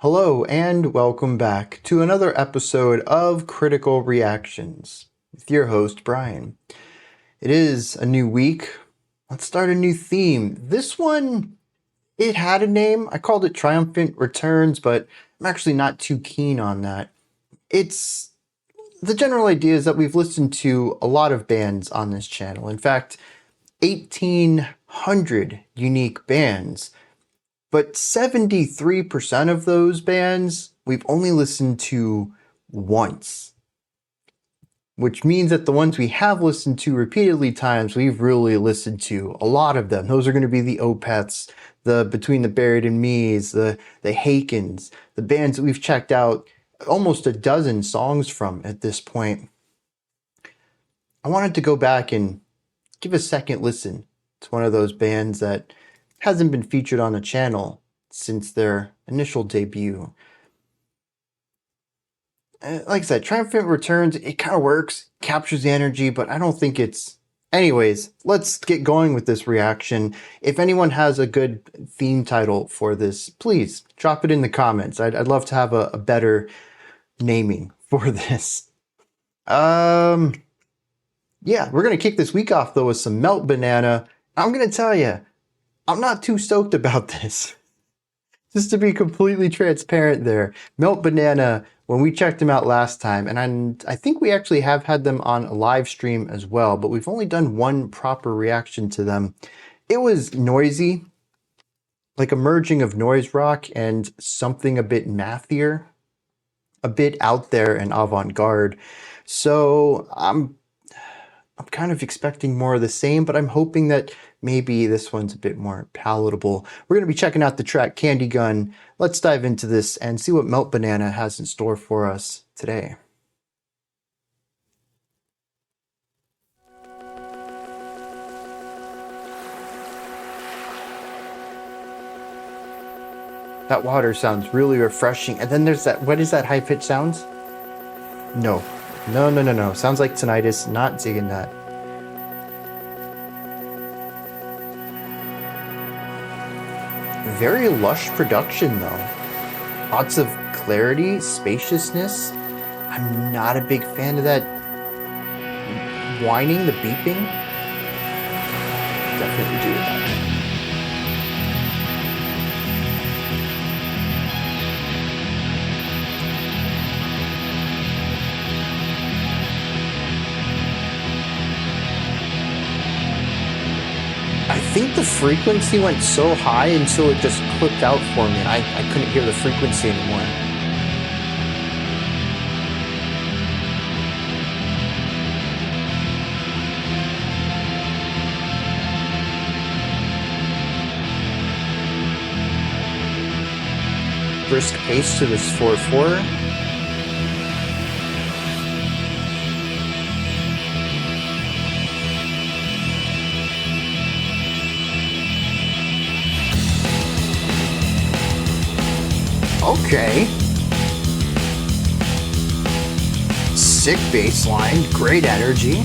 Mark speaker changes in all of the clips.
Speaker 1: Hello and welcome back to another episode of Critical Reactions with your host, Bryan. It is a new week. Let's start a new theme. This one, it had a name. I called it Triumphant Returns, but I'm actually not too keen on that. The general idea is that we've listened to a lot of bands on this channel. In fact, 1,800 unique bands. But 73% of those bands we've only listened to once. Which means that the ones we have listened to repeatedly times, we've really listened to a lot of them. Those are going to be the Opeths, the Between the Buried and Me's, the Hakens, the bands that we've checked out almost a dozen songs from at this point. I wanted to go back and give a second listen to one of those bands that hasn't been featured on the channel since their initial debut. Like I said, Triumphant Returns, it kind of works, captures the energy, but I don't think it's... Anyways, let's get going with this reaction. If anyone has a good theme title for this, please drop it in the comments. I'd love to have a better naming for this. Yeah, we're going to kick this week off, though, with some meltbanana. I'm going to tell you, I'm not too stoked about this. Just to be completely transparent there. meltbanana, when we checked them out last time, and I think we actually have had them on a live stream as well, but we've only done one proper reaction to them. It was noisy, like a merging of noise rock and something a bit mathier, a bit out there and avant-garde. So I'm kind of expecting more of the same, but I'm hoping that maybe this one's a bit more palatable. We're going to be checking out the track Candy Gun. Let's dive into this and see what meltbanana has in store for us today. That water sounds really refreshing. And then there's that, what is that high-pitched sounds? No. No. Sounds like tinnitus, not digging that. Very lush production though. Lots of clarity, spaciousness. I'm not a big fan of that whining, the beeping. Definitely do that. I think the frequency went so high until it just clipped out for me and I couldn't hear the frequency anymore. Brisk pace to this 4/4. Okay. Sick bass line, great energy.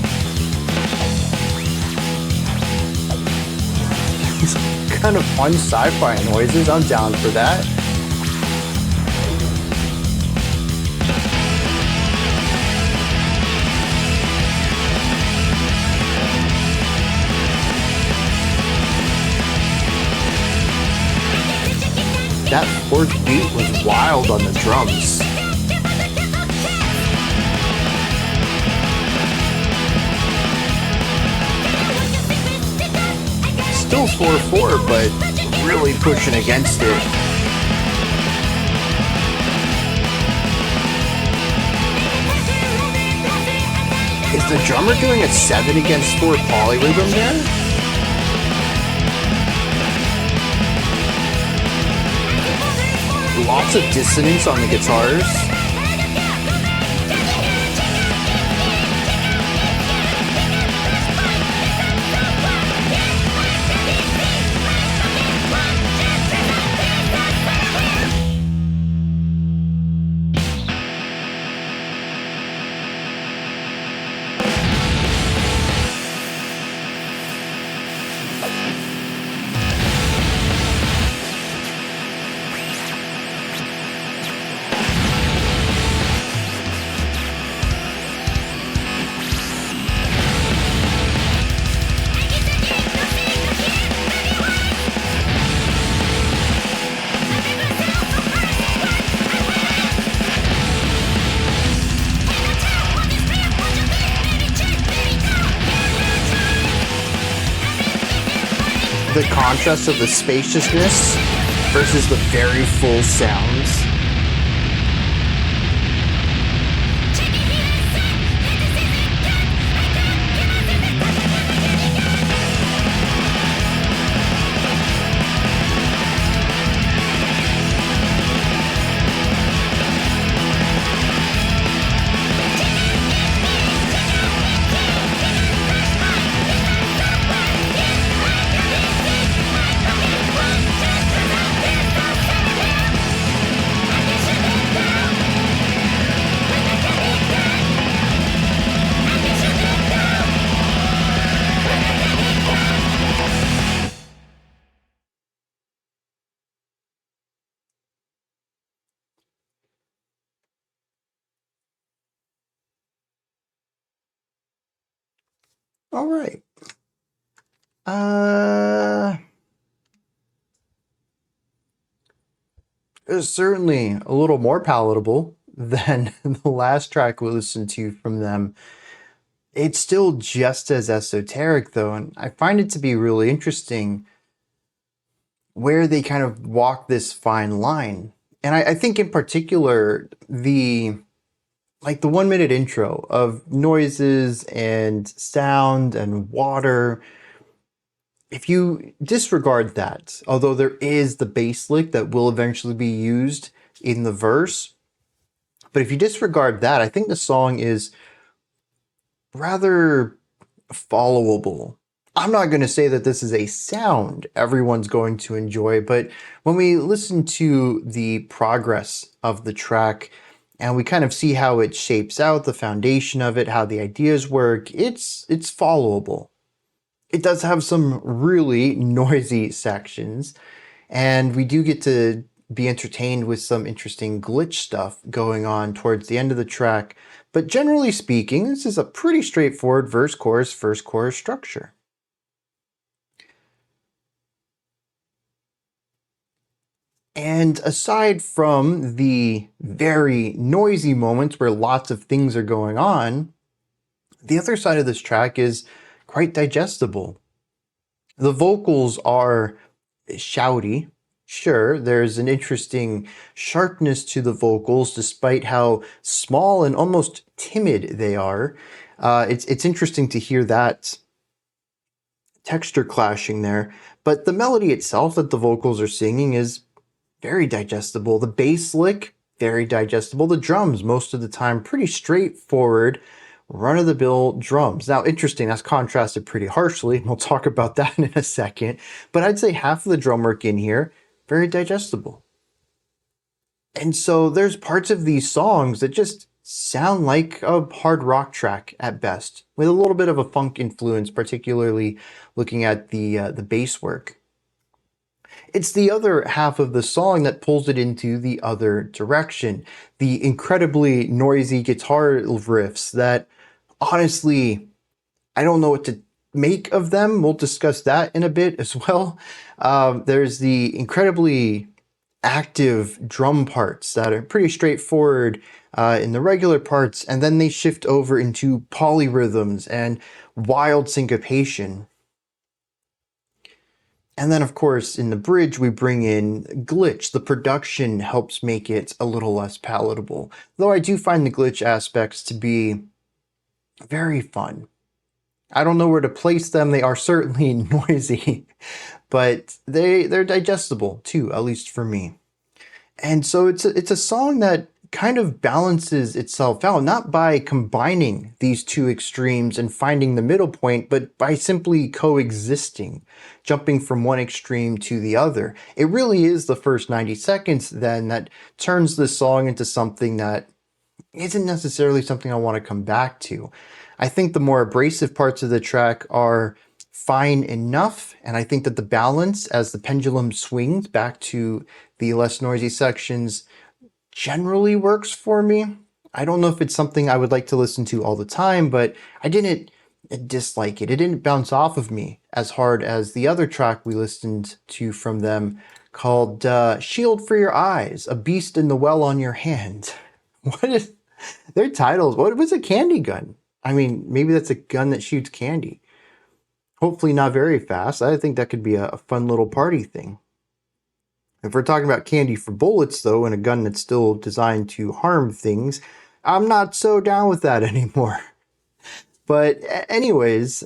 Speaker 1: Kind of fun sci-fi noises, I'm down for that. That fourth beat was wild on the drums. Still 4/4, but really pushing against it. Is the drummer doing a 7 against 4 polyrhythm there? Lots of dissonance on the guitars. the contrast of the spaciousness versus the very full sounds. All right. It's certainly a little more palatable than the last track we listened to from them. It's still just as esoteric though, and I find it to be really interesting where they kind of walk this fine line. And I think in particular, the 1 minute intro of noises and sound and water, if you disregard that, although there is the bass lick that will eventually be used in the verse, but if you disregard that, I think the song is rather followable. I'm not going to say that this is a sound everyone's going to enjoy, but when we listen to the progress of the track and we kind of see how it shapes out, the foundation of it, how the ideas work, it's followable. It does have some really noisy sections, and we do get to be entertained with some interesting glitch stuff going on towards the end of the track. But generally speaking, this is a pretty straightforward verse, chorus structure. And aside from the very noisy moments where lots of things are going on, the other side of this track is quite digestible. The vocals are shouty. Sure, there's an interesting sharpness to the vocals despite how small and almost timid they are. It's interesting to hear that texture clashing there, but the melody itself that the vocals are singing is very digestible. The bass lick, very digestible. The drums, most of the time, pretty straightforward, run-of-the-mill drums. Now, interesting, that's contrasted pretty harshly, and we'll talk about that in a second, but I'd say half of the drum work in here, very digestible. And so there's parts of these songs that just sound like a hard rock track at best, with a little bit of a funk influence, particularly looking at the bass work. It's the other half of the song that pulls it into the other direction. The incredibly noisy guitar riffs that, honestly, I don't know what to make of them. We'll discuss that in a bit as well. There's the incredibly active drum parts that are pretty straightforward in the regular parts, and then they shift over into polyrhythms and wild syncopation. And then, of course, in the bridge, we bring in glitch. The production helps make it a little less palatable, though I do find the glitch aspects to be very fun. I don't know where to place them. They are certainly noisy, but they're digestible too, at least for me. And so it's a song that kind of balances itself out, not by combining these two extremes and finding the middle point, but by simply coexisting, jumping from one extreme to the other. It really is the first 90 seconds then that turns this song into something that isn't necessarily something I want to come back to. I think the more abrasive parts of the track are fine enough, and I think that the balance as the pendulum swings back to the less noisy sections generally works for me. I don't know if it's something I would like to listen to all the time, but I didn't dislike it. It didn't bounce off of me as hard as the other track we listened to from them called Shield for Your Eyes, A Beast in the Well on Your Hand. What is their titles? What was a candy gun? I mean, maybe that's a gun that shoots candy. Hopefully not very fast. I think that could be a fun little party thing. If we're talking about candy for bullets, though, and a gun that's still designed to harm things, I'm not so down with that anymore. But anyways,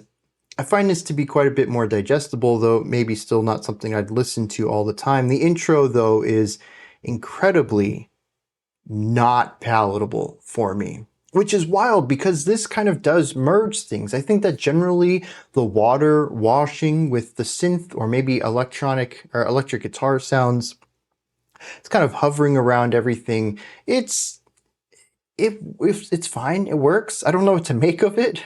Speaker 1: I find this to be quite a bit more digestible, though maybe still not something I'd listen to all the time. The intro, though, is incredibly not palatable for me, which is wild because this kind of does merge things. I think that generally the water washing with the synth or maybe electronic or electric guitar sounds, it's kind of hovering around everything. It's fine. It works. I don't know what to make of it.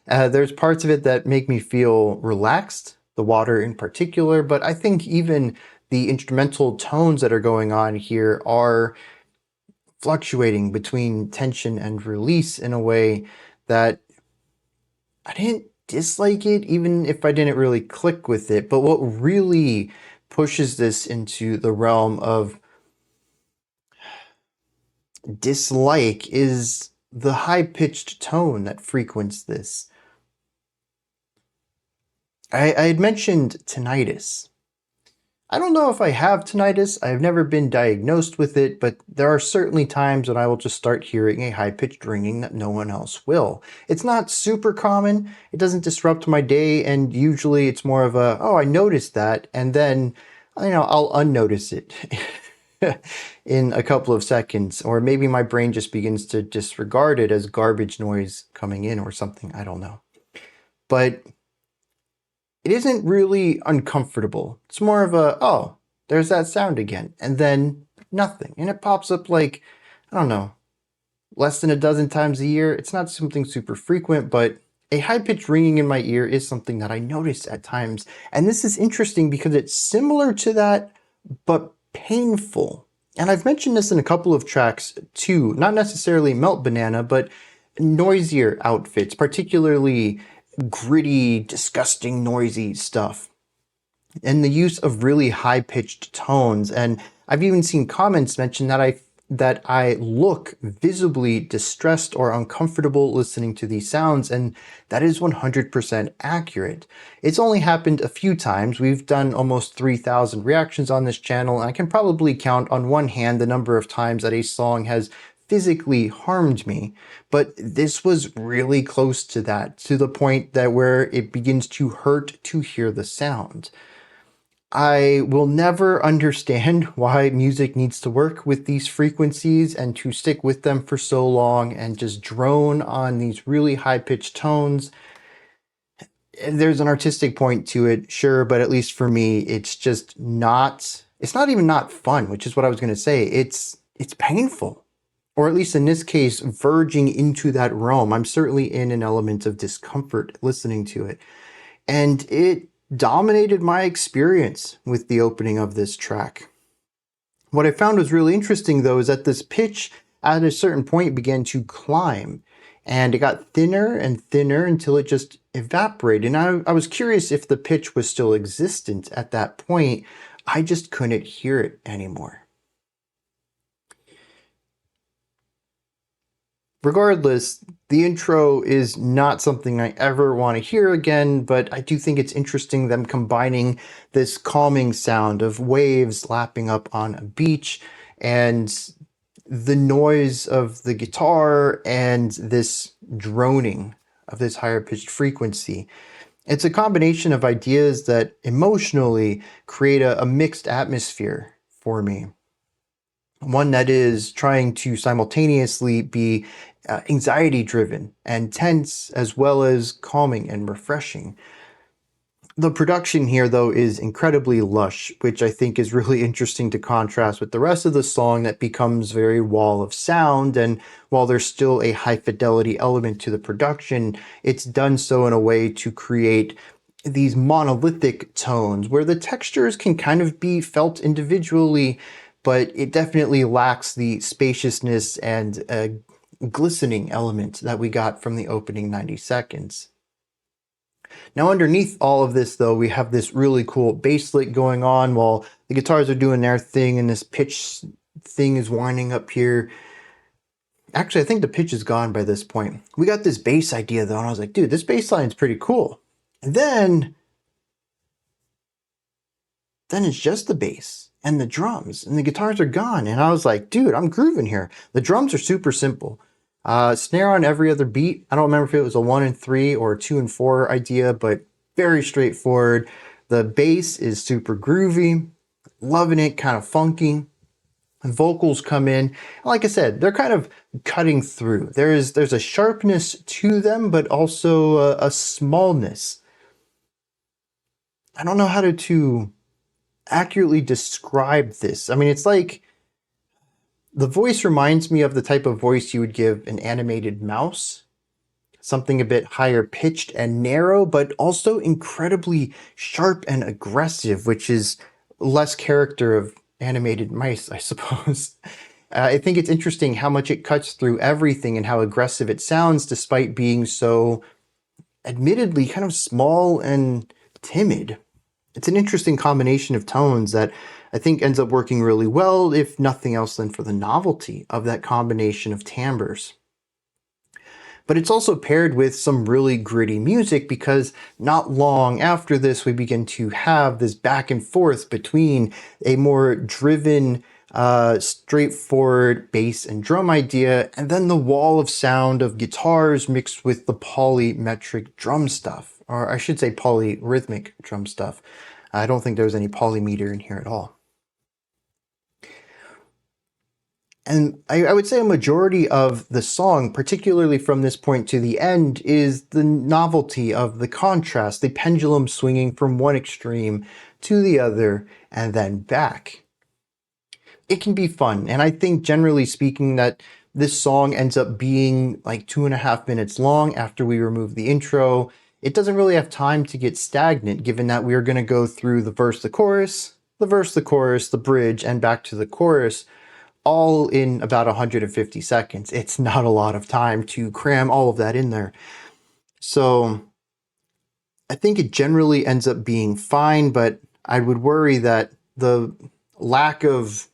Speaker 1: There's parts of it that make me feel relaxed, the water in particular, but I think even the instrumental tones that are going on here are fluctuating between tension and release in a way that I didn't dislike it, even if I didn't really click with it. But what really pushes this into the realm of dislike is the high-pitched tone that frequents this. I had mentioned tinnitus. I don't know if I have tinnitus. I've never been diagnosed with it, but there are certainly times when I will just start hearing a high-pitched ringing that no one else will. It's not super common. It doesn't disrupt my day, and usually it's more of a, oh, I noticed that, and then, I'll unnotice it in a couple of seconds, or maybe my brain just begins to disregard it as garbage noise coming in or something. I don't know. But it isn't really uncomfortable. It's more of a, oh, there's that sound again, and then nothing. And it pops up like, I don't know, less than a dozen times a year. It's not something super frequent, but a high-pitched ringing in my ear is something that I notice at times. And this is interesting because it's similar to that, but painful. And I've mentioned this in a couple of tracks too, not necessarily meltbanana, but noisier outfits, particularly gritty, disgusting, noisy stuff. And the use of really high-pitched tones. And I've even seen comments mention that I look visibly distressed or uncomfortable listening to these sounds, and that is 100% accurate. It's only happened a few times. We've done almost 3,000 reactions on this channel, and I can probably count on one hand the number of times that a song has physically harmed me, but this was really close to that, to the point that where it begins to hurt to hear the sound. I will never understand why music needs to work with these frequencies and to stick with them for so long and just drone on these really high-pitched tones. There's an artistic point to it, sure, but at least for me, it's just not, it's not even not fun, which is what I was going to say. It's painful. Or at least in this case, verging into that realm. I'm certainly in an element of discomfort listening to it. And it dominated my experience with the opening of this track. What I found was really interesting, though, is that this pitch at a certain point began to climb. And it got thinner and thinner until it just evaporated. And I was curious if the pitch was still existent at that point. I just couldn't hear it anymore. Regardless, the intro is not something I ever want to hear again, but I do think it's interesting them combining this calming sound of waves lapping up on a beach and the noise of the guitar and this droning of this higher pitched frequency. It's a combination of ideas that emotionally create a mixed atmosphere for me. One that is trying to simultaneously be anxiety driven and tense, as well as calming and refreshing. The production here, though, is incredibly lush, which I think is really interesting to contrast with the rest of the song that becomes very wall of sound. And while there's still a high fidelity element to the production, it's done so in a way to create these monolithic tones where the textures can kind of be felt individually, but it definitely lacks the spaciousness and glistening element that we got from the opening 90 seconds. Now underneath all of this, though, we have this really cool bass lick going on while the guitars are doing their thing and this pitch thing is winding up here. Actually, I think the pitch is gone by this point. We got this bass idea, though, and I was like, dude, this bass line is pretty cool. And then it's just the bass and the drums and the guitars are gone. And I was like, dude, I'm grooving here. The drums are super simple. Snare on every other beat. I don't remember if it was a 1 and 3 or a 2 and 4 idea, but very straightforward. The bass is super groovy, loving it, kind of funky. And vocals come in. Like I said, they're kind of cutting through. There's a sharpness to them, but also a smallness. I don't know how to accurately describe this. I mean, it's like the voice reminds me of the type of voice you would give an animated mouse. Something a bit higher pitched and narrow, but also incredibly sharp and aggressive, which is less character of animated mice, I suppose. I think it's interesting how much it cuts through everything and how aggressive it sounds, despite being so admittedly kind of small and timid. It's an interesting combination of tones that I think ends up working really well, if nothing else than for the novelty of that combination of timbres. But it's also paired with some really gritty music because not long after this, we begin to have this back and forth between a more driven, straightforward bass and drum idea, and then the wall of sound of guitars mixed with the polymetric drum stuff, or I should say polyrhythmic drum stuff. I don't think there's any polymeter in here at all. And I would say a majority of the song, particularly from this point to the end, is the novelty of the contrast, the pendulum swinging from one extreme to the other and then back. It can be fun, and I think generally speaking that this song ends up being like 2.5 minutes long after we remove the intro. It doesn't really have time to get stagnant, given that we are going to go through the verse, the chorus, the verse, the chorus, the bridge, and back to the chorus, all in about 150 seconds. It's not a lot of time to cram all of that in there. So I think it generally ends up being fine, but I would worry that the lack of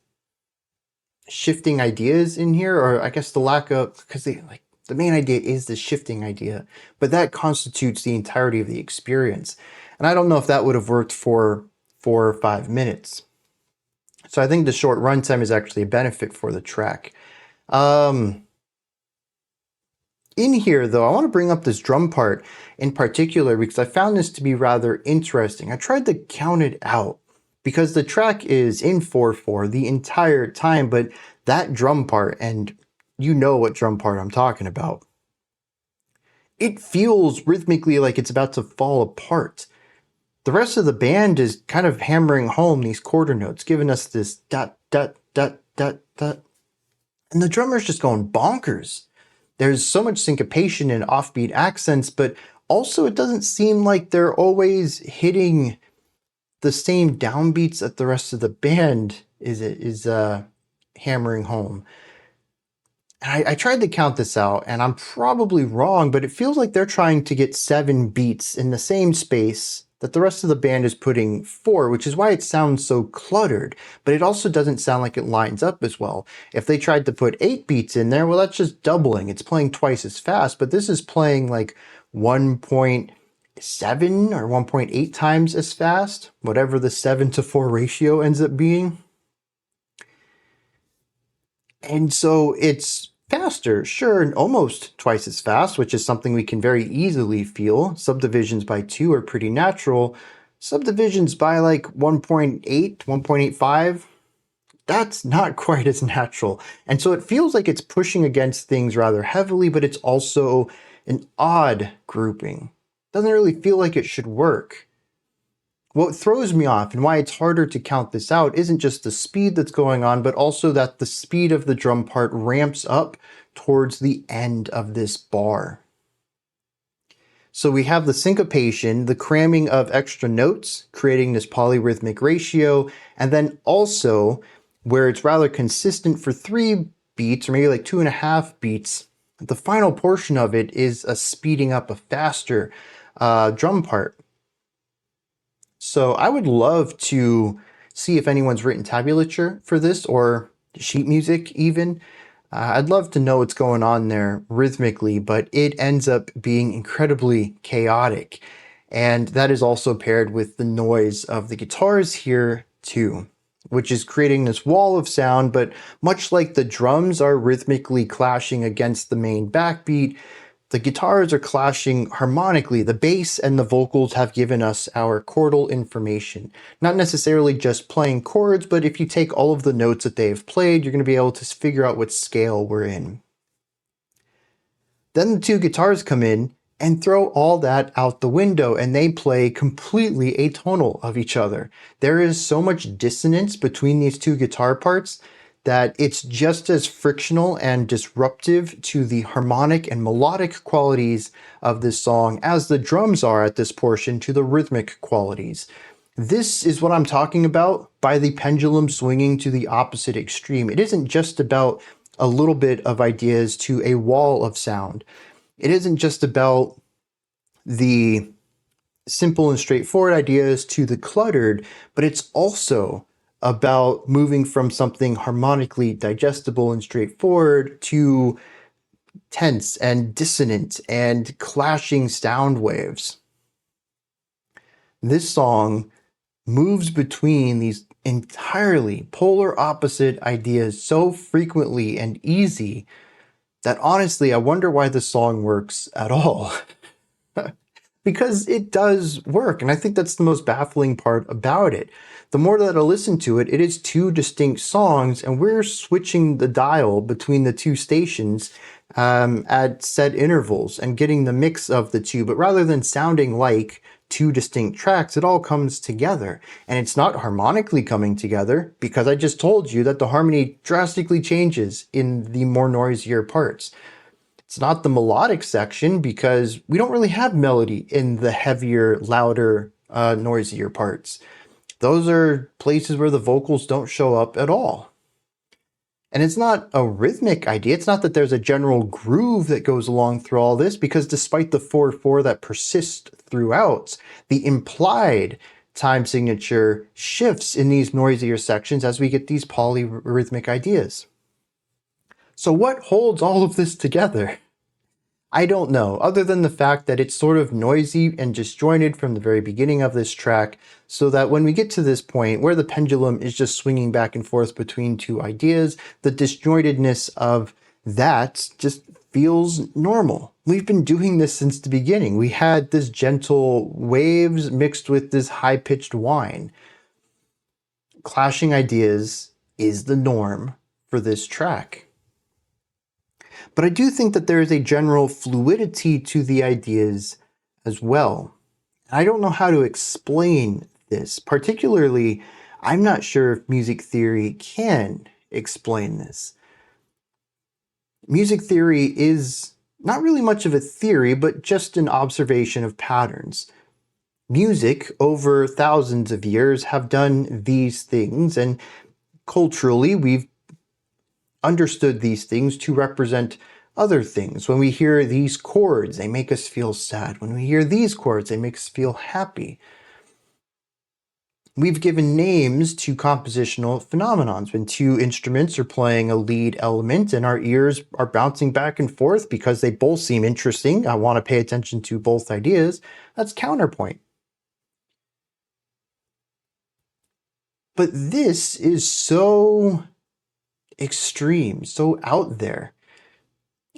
Speaker 1: shifting ideas in here, or I guess the lack of, because the main idea is the shifting idea, but that constitutes the entirety of the experience. And I don't know if that would have worked for 4 or 5 minutes. So I think the short runtime is actually a benefit for the track. In here, though, I want to bring up this drum part in particular because I found this to be rather interesting. I tried to count it out because the track is in 4/4 the entire time, but that drum part, and you know what drum part I'm talking about, it feels rhythmically like it's about to fall apart. The rest of the band is kind of hammering home these quarter notes, giving us this dot, dot, dot, dot, dot. And the drummer's just going bonkers. There's so much syncopation and offbeat accents, but also it doesn't seem like they're always hitting the same downbeats that the rest of the band is hammering home. I tried to count this out, and I'm probably wrong, but it feels like they're trying to get 7 beats in the same space that the rest of the band is putting 4, which is why it sounds so cluttered, but it also doesn't sound like it lines up as well. If they tried to put 8 beats in there, well, that's just doubling. It's playing twice as fast, but this is playing like 1.7 or 1.8 times as fast, whatever the 7:4 ratio ends up being. And so it's faster, sure, and almost twice as fast, which is something we can very easily feel. Subdivisions by 2 are pretty natural. Subdivisions by like 1.8, 1.85, that's not quite as natural. And so it feels like it's pushing against things rather heavily, but it's also an odd grouping. Doesn't really feel like it should work. What throws me off and why it's harder to count this out isn't just the speed that's going on, but also that the speed of the drum part ramps up towards the end of this bar. So we have the syncopation, the cramming of extra notes, creating this polyrhythmic ratio, and then also where it's rather consistent for 3 beats, or maybe like 2.5 beats, the final portion of it is a speeding up, a faster drum part. So I would love to see if anyone's written tablature for this, or sheet music even. I'd love to know what's going on there rhythmically, but it ends up being incredibly chaotic. And that is also paired with the noise of the guitars here too, which is creating this wall of sound. But much like the drums are rhythmically clashing against the main backbeat, the guitars are clashing harmonically. The bass and the vocals have given us our chordal information. Not necessarily just playing chords, but if you take all of the notes that they've played, you're going to be able to figure out what scale we're in. Then the two guitars come in and throw all that out the window, and they play completely atonal of each other. There is so much dissonance between these two guitar parts that it's just as frictional and disruptive to the harmonic and melodic qualities of this song as the drums are at this portion to the rhythmic qualities. This is what I'm talking about by the pendulum swinging to the opposite extreme. It isn't just about a little bit of ideas to a wall of sound. It isn't just about the simple and straightforward ideas to the cluttered, but it's also about moving from something harmonically digestible and straightforward to tense and dissonant and clashing sound waves. This song moves between these entirely polar opposite ideas so frequently and easy that honestly, I wonder why this song works at all. Because it does work, and I think that's the most baffling part about it. The more that I listen to it, it is two distinct songs, and we're switching the dial between the two stations at set intervals and getting the mix of the two. But rather than sounding like two distinct tracks, it all comes together. And it's not harmonically coming together, because I just told you that the harmony drastically changes in the more noisier parts. It's not the melodic section, because we don't really have melody in the heavier, louder, noisier parts. Those are places where the vocals don't show up at all. And it's not a rhythmic idea. It's not that there's a general groove that goes along through all this, because despite the 4/4 that persists throughout, the implied time signature shifts in these noisier sections as we get these polyrhythmic ideas. So what holds all of this together? I don't know, other than the fact that it's sort of noisy and disjointed from the very beginning of this track, so that when we get to this point where the pendulum is just swinging back and forth between two ideas, the disjointedness of that just feels normal. We've been doing this since the beginning. We had this gentle waves mixed with this high-pitched whine. Clashing ideas is the norm for this track. But I do think that there is a general fluidity to the ideas as well. I don't know how to explain this. Particularly, I'm not sure if music theory can explain this. Music theory is not really much of a theory, but just an observation of patterns. Music, over thousands of years, have done these things, and culturally, we've understood these things to represent other things. When we hear these chords, they make us feel sad. When we hear these chords, they make us feel happy. We've given names to compositional phenomenons. When two instruments are playing a lead element and our ears are bouncing back and forth because they both seem interesting, I want to pay attention to both ideas, that's counterpoint. But this is so extreme, so out there,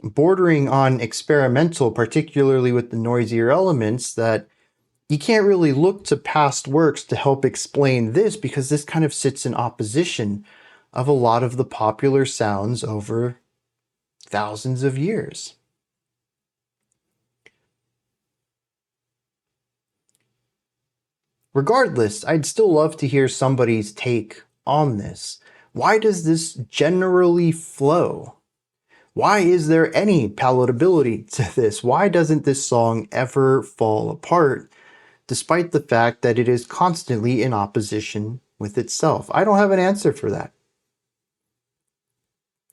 Speaker 1: bordering on experimental, particularly with the noisier elements, that you can't really look to past works to help explain this, because this kind of sits in opposition of a lot of the popular sounds over thousands of years. Regardless, I'd still love to hear somebody's take on this. Why does this generally flow? Why is there any palatability to this? Why doesn't this song ever fall apart, despite the fact that it is constantly in opposition with itself? I don't have an answer for that.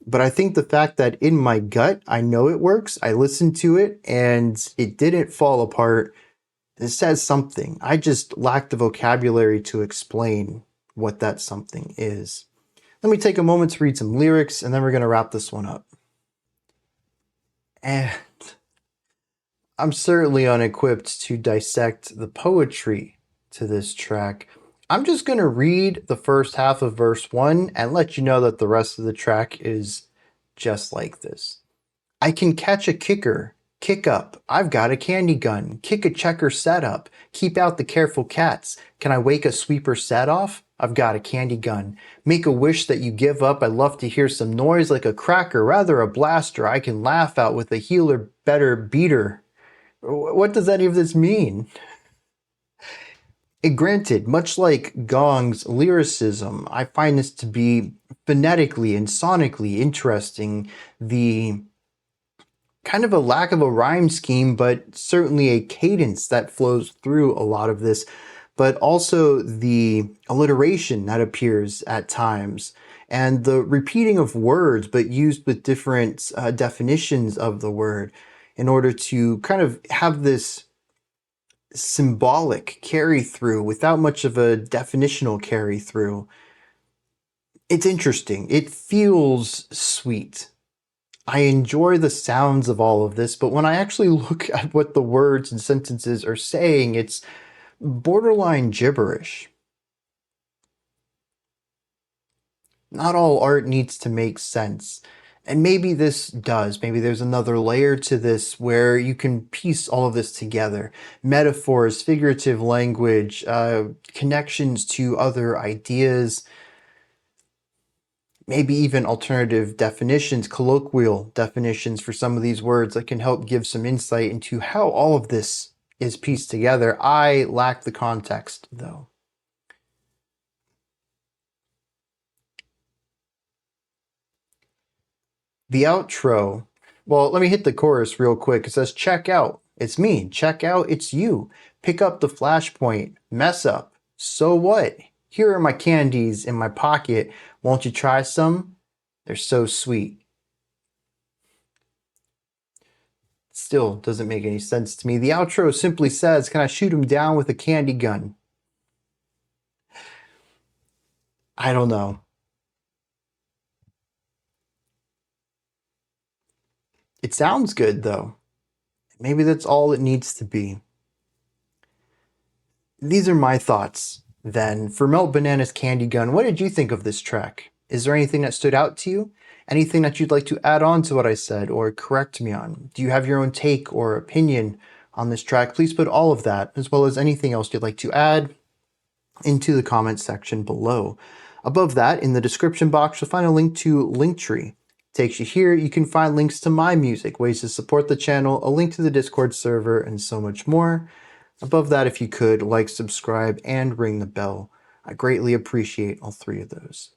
Speaker 1: But I think the fact that in my gut, I know it works, I listened to it, and it didn't fall apart, it says something. I just lack the vocabulary to explain what that something is. Let me take a moment to read some lyrics, and then we're going to wrap this one up. And I'm certainly unequipped to dissect the poetry to this track. I'm just going to read the first half of verse 1 and let you know that the rest of the track is just like this. I can catch a kicker, kick up. I've got a candy gun, kick a checker set up, keep out the careful cats. Can I wake a sweeper set off? I've got a candy gun. Make a wish that you give up. I'd love to hear some noise like a cracker, rather a blaster. I can laugh out with a healer, better beater. What does any of this mean? Granted, much like Gong's lyricism, I find this to be phonetically and sonically interesting. The kind of a lack of a rhyme scheme, but certainly a cadence that flows through a lot of this, but also the alliteration that appears at times and the repeating of words, but used with different definitions of the word in order to kind of have this symbolic carry through without much of a definitional carry through. It's interesting. It feels sweet. I enjoy the sounds of all of this, but when I actually look at what the words and sentences are saying, it's borderline gibberish. Not all art needs to make sense. And maybe this does. Maybe there's another layer to this where you can piece all of this together. Metaphors, figurative language, connections to other ideas, maybe even alternative definitions, colloquial definitions for some of these words that can help give some insight into how all of this is pieced together. I lack the context, though. The outro, well, let me hit the chorus real quick. It says, check out. It's me. Check out. It's you. Pick up the flashpoint. Mess up. So what? Here are my candies in my pocket. Won't you try some? They're so sweet. Still doesn't make any sense to me. The outro simply says, can I shoot him down with a candy gun? I don't know. It sounds good, though. Maybe that's all it needs to be. These are my thoughts, then. For meltbanana's Candy Gun, what did you think of this track? Is there anything that stood out to you? Anything that you'd like to add on to what I said or correct me on? Do you have your own take or opinion on this track? Please put all of that, as well as anything else you'd like to add, into the comments section below. Above that, in the description box, you'll find a link to Linktree. Takes you here. You can find links to my music, ways to support the channel, a link to the Discord server, and so much more. Above that, if you could, like, subscribe, and ring the bell. I greatly appreciate all three of those.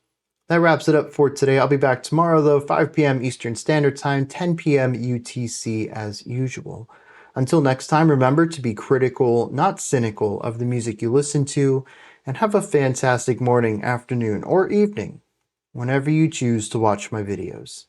Speaker 1: That wraps it up for today. I'll be back tomorrow, though, 5 p.m. Eastern Standard Time, 10 p.m. UTC as usual. Until next time, remember to be critical, not cynical, of the music you listen to, and have a fantastic morning, afternoon, or evening, whenever you choose to watch my videos.